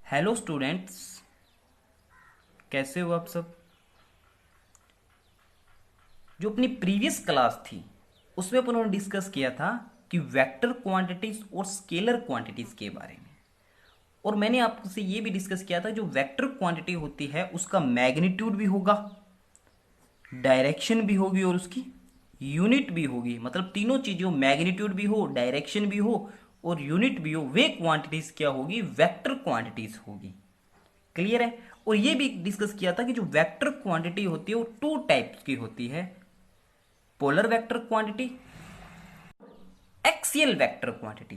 Hello students, कैसे हो आप सब। जो अपनी प्रीवियस क्लास थी उसमें अपन ने डिस्कस किया था कि वेक्टर क्वांटिटीज और स्केलर क्वांटिटीज के बारे में। और मैंने आपसे ये भी डिस्कस किया था जो वेक्टर क्वांटिटी होती है उसका मैग्नीट्यूड भी होगा, डायरेक्शन भी होगी और उसकी यूनिट भी होगी। मतलब तीनों चीजों, मैग्नीट्यूड भी हो, डायरेक्शन भी हो और यूनिट भी हो, वे क्वांटिटीज क्या होगी, वेक्टर क्वांटिटीज होगी। क्लियर है। और ये भी डिस्कस किया था कि जो वेक्टर क्वांटिटी होती है वो टू टाइप्स की होती है, polar vector quantity, axial vector quantity.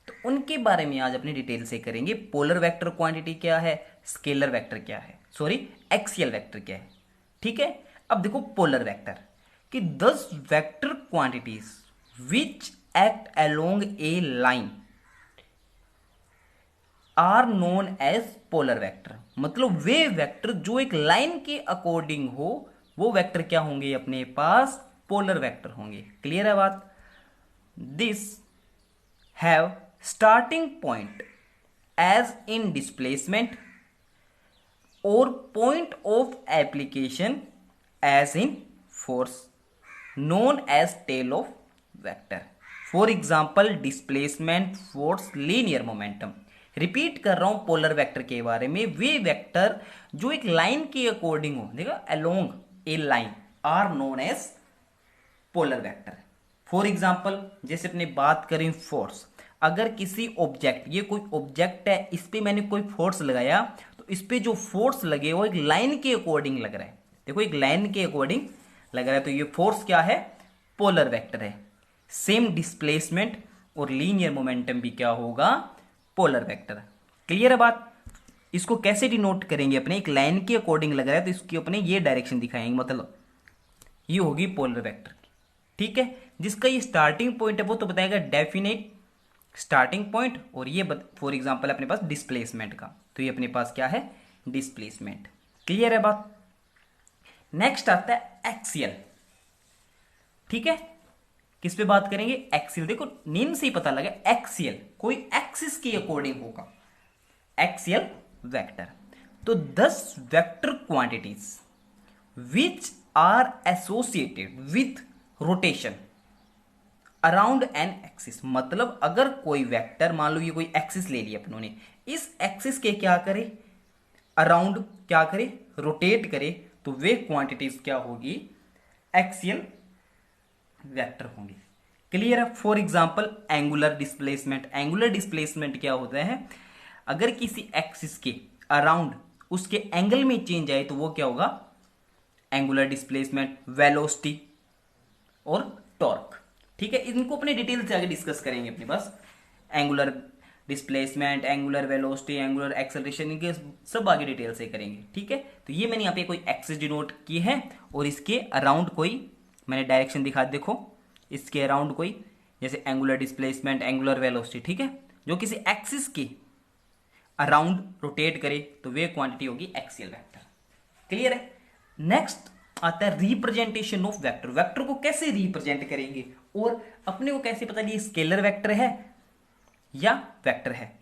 तो उनके बारे में आज अपनी डिटेल से करेंगे। पोलर वेक्टर क्वांटिटी क्या है, स्केलर वेक्टर क्या है, सॉरी एक्सियल वेक्टर क्या है। ठीक है। अब देखो पोलर वेक्टर कि 10 vector quantities which act along a line are known as polar vector. मतलब वे वेक्टर जो एक लाइन के अकॉर्डिंग हो वो वेक्टर क्या होंगे, अपने पास पोलर वेक्टर होंगे। क्लियर है बात। This have starting point as in displacement और point of application as in force known as tail of vector. For example, displacement, force, linear momentum. Repeat कर रहा हूं पोलर वेक्टर के बारे में, वे वेक्टर जो एक लाइन के अकॉर्डिंग हो, देखा along a line, are known as polar vector. For example जैसे अपने बात करें फोर्स, अगर किसी ऑब्जेक्ट, ये कोई ऑब्जेक्ट है, इस पे मैंने कोई फोर्स लगाया तो इस पे जो फोर्स लगे वो एक लाइन के अकॉर्डिंग लग रहा है। देखो एक लाइन के अकॉर्डिंग लग रहा है तो ये फोर्स क्या है, पोलर वेक्टर है। सेम डिस्प्लेसमेंट और लीनियर मोमेंटम भी क्या होगा, पोलर वेक्टर। क्लियर है बात। इसको कैसे डिनोट करेंगे, अपने एक लाइन के अकॉर्डिंग लग रहा है तो इसकी अपने ये डायरेक्शन दिखाएंगे, मतलब ये होगी पोलर वेक्टर की। ठीक है। जिसका ये स्टार्टिंग पॉइंट है वो तो बताएगा डेफिनेट स्टार्टिंग पॉइंट, और ये फॉर एग्जांपल अपने पास डिस्प्लेसमेंट का, तो ये अपने पास क्या है, डिस्प्लेसमेंट। क्लियर है बात। नेक्स्ट आता है एक्सियल। ठीक है। किस पे बात करेंगे, एक्सियल। देखो नेम से ही पता लगा, एक्सियल कोई एक्सिस के अकॉर्डिंग होगा, एक्सियल वेक्टर। तो 10 vector quantities which are associated with rotation around an axis. मतलब अगर कोई वेक्टर, मान लो ये कोई एक्सिस ले लिया अपनों ने, इस एक्सिस के क्या करे, अराउंड क्या करे, रोटेट करे, तो वे क्वांटिटीज क्या होगी, एक्सियल वेक्टर होंगी। क्लियर है। For example angular displacement. Angular displacement क्या होता है, अगर किसी एक्सिस के अराउंड उसके एंगल में चेंज आए तो वो क्या होगा, एंगुलर डिस्प्लेसमेंट, वेलोसिटी और टॉर्क। ठीक है। इनको अपने डिटेल से आगे डिस्कस करेंगे अपने पास, angular displacement, angular velocity, angular acceleration, इनके सब आगे डिटेल से करेंगे। ठीक है। तो ये मैंने यहाँ पे कोई एक्सिस डिनोट की है और इसके अराउंड कोई मैंने डायरेक्शन दिखा, देखो इसके अराउंड कोई, जैसे एंगुलर डिस्प्लेसमेंट, एंगुलर वेलोसिटी। ठीक है। जो किसी एक्सिस के अराउंड रोटेट करे तो वे क्वांटिटी होगी एक्सियल वेक्टर। क्लियर है। नेक्स्ट आता है रिप्रेजेंटेशन ऑफ वेक्टर। वेक्टर को कैसे रिप्रेजेंट करेंगे और अपने को कैसे पता नहीं स्केलर वेक्टर है या वेक्टर है,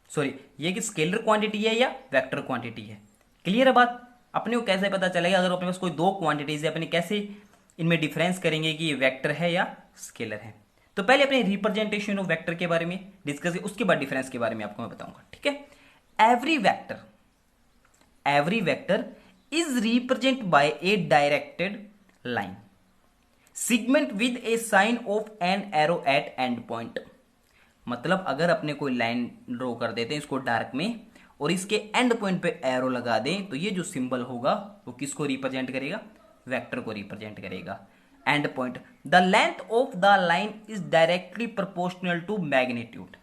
सॉरी ये कि स्केलर क्वांटिटी है या वेक्टर क्वांटिटी है। क्लियर है बात। अपने को कैसे पता चलेगा, अगर अपने पास कोई दो क्वांटिटीज है, अपने कैसे इनमें डिफरेंस करेंगे कि ये वेक्टर है या स्केलर है। तो पहले अपने रिप्रेजेंटेशन ऑफ वेक्टर के बारे में डिस्कस है, उसके बाद डिफरेंस के बारे में आपको मैं बताऊंगा। ठीक है। Every vector is represent by a directed line segment with a sign of an arrow at end point. मतलब अगर अपने कोई लाइन ड्रॉ कर देते हैं इसको डार्क में और इसके एंड पॉइंट पे एरो लगा दें तो ये जो सिंबल होगा वो किसको रिप्रेजेंट करेगा, वेक्टर को रिप्रेजेंट करेगा। End point, the length of the line is directly proportional to magnitude.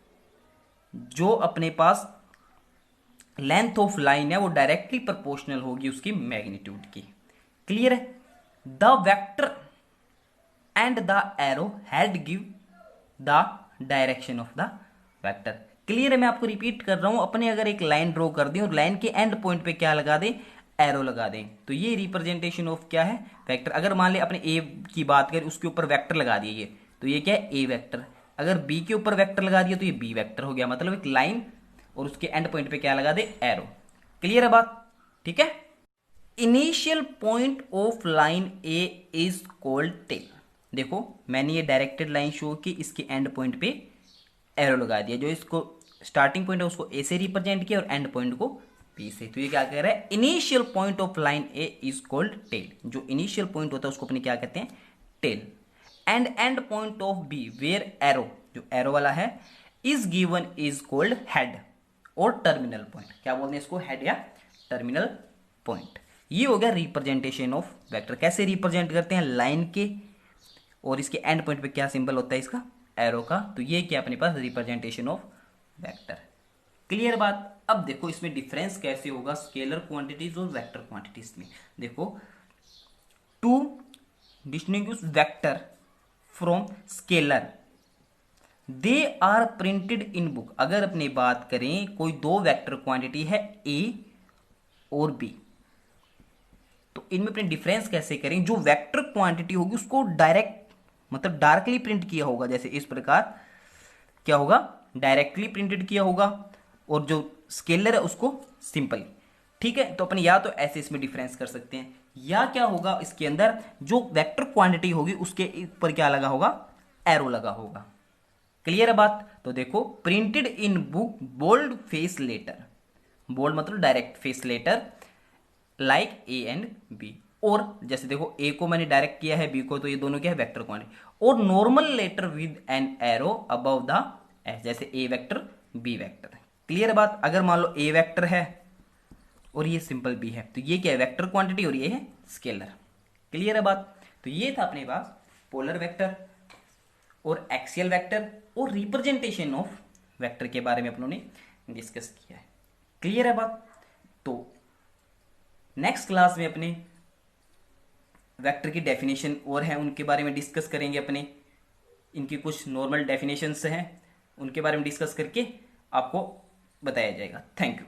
जो अपने पास लेंथ ऑफ लाइन है वो डायरेक्टली प्रोपोर्शनल होगी उसकी मैग्नीट्यूड की। क्लियर है। The vector and the arrow head give the direction of the vector. Clear है। मैं आपको रिपीट कर रहा हूं, अपने अगर एक लाइन ड्रॉ कर दें और लाइन के एंड पॉइंट पे क्या लगा दें, एरो लगा दें, तो ये रिप्रेजेंटेशन ऑफ क्या है, वेक्टर। अगर मान ले अपने ए की बात करें, उसके ऊपर वेक्टर लगा दिए तो ये क्या है, ए वेक्टर। अगर बी के ऊपर वेक्टर लगा दिया तो ये बी वेक्टर हो गया। मतलब एक लाइन और उसके एंड पॉइंट पे क्या लगा दे, एरो। क्लियर है बात, ठीक है। Initial point of line A is called tail. देखो मैंने ये डायरेक्टेड लाइन शो की, इसके एंड पॉइंट पे एरो लगा दिया, जो इसको स्टार्टिंग पॉइंट है उसको ए से रिप्रेजेंट किया और एंड पॉइंट को बी से। तो ये क्या कह रहा है, initial point of line A is called tail. जो इनिशियल पॉइंट होता है उसको अपने क्या कहते हैं, tail. End point of B where arrow, जो एरो वाला है, is given is called head और टर्मिनल पॉइंट। क्या बोलते हैं इसको, हेड या टर्मिनल पॉइंट। ये हो गया रिप्रेजेंटेशन ऑफ वेक्टर। कैसे रिप्रेजेंट करते हैं, लाइन के और इसके एंड पॉइंट पे क्या सिंबल होता है इसका, एरो का। तो ये क्या अपने पास रिप्रेजेंटेशन ऑफ वेक्टर। क्लियर बात। अब देखो इसमें डिफरेंस कैसे होगा स्केलर क्वांटिटीज और वेक्टर क्वांटिटीज में। देखो to distinguish vector from scalar, they are printed in book. अगर अपनी बात करें कोई दो वेक्टर क्वांटिटी है ए और बी, तो इनमें अपने डिफरेंस कैसे करें। जो वेक्टर क्वांटिटी होगी उसको डायरेक्ट मतलब डायरेक्टली प्रिंट किया होगा, जैसे इस प्रकार क्या होगा, डायरेक्टली प्रिंटेड किया होगा, और जो स्केलर है उसको सिंपली। ठीक है, तो अपन या तो ऐसे इसमें डिफरेंस कर सकते हैं, या क्या होगा इसके अंदर जो वेक्टर क्वांटिटी होगी उसके ऊपर क्या लगा होगा, एरो लगा होगा। क्लियर है बात। तो देखो printed in book bold face letter, bold मतलब direct, face letter like A and B. और जैसे देखो ए को मैंने डायरेक्ट किया है, बी को, तो ये दोनों क्या है, वेक्टर क्वांटिटी। और normal letter with an arrow above the S, जैसे A vector B vector. Clear है बात। अगर मान लो ए वेक्टर है और ये सिंपल बी है, तो ये क्या है, वेक्टर क्वांटिटी और ये है स्केलर। क्लियर है बात। तो ये था अपने पास पोलर वेक्टर और एक्सियल वेक्टर और रिप्रेजेंटेशन ऑफ वेक्टर के बारे में अपनों ने डिस्कस किया है। क्लियर है बात। तो नेक्स्ट क्लास में अपने वेक्टर की डेफिनेशन और है उनके बारे में डिस्कस करेंगे अपने। इनकी कुछ नॉर्मल डेफिनेशंस हैं, उनके बारे में डिस्कस करके आपको बताया जाएगा। Thank you.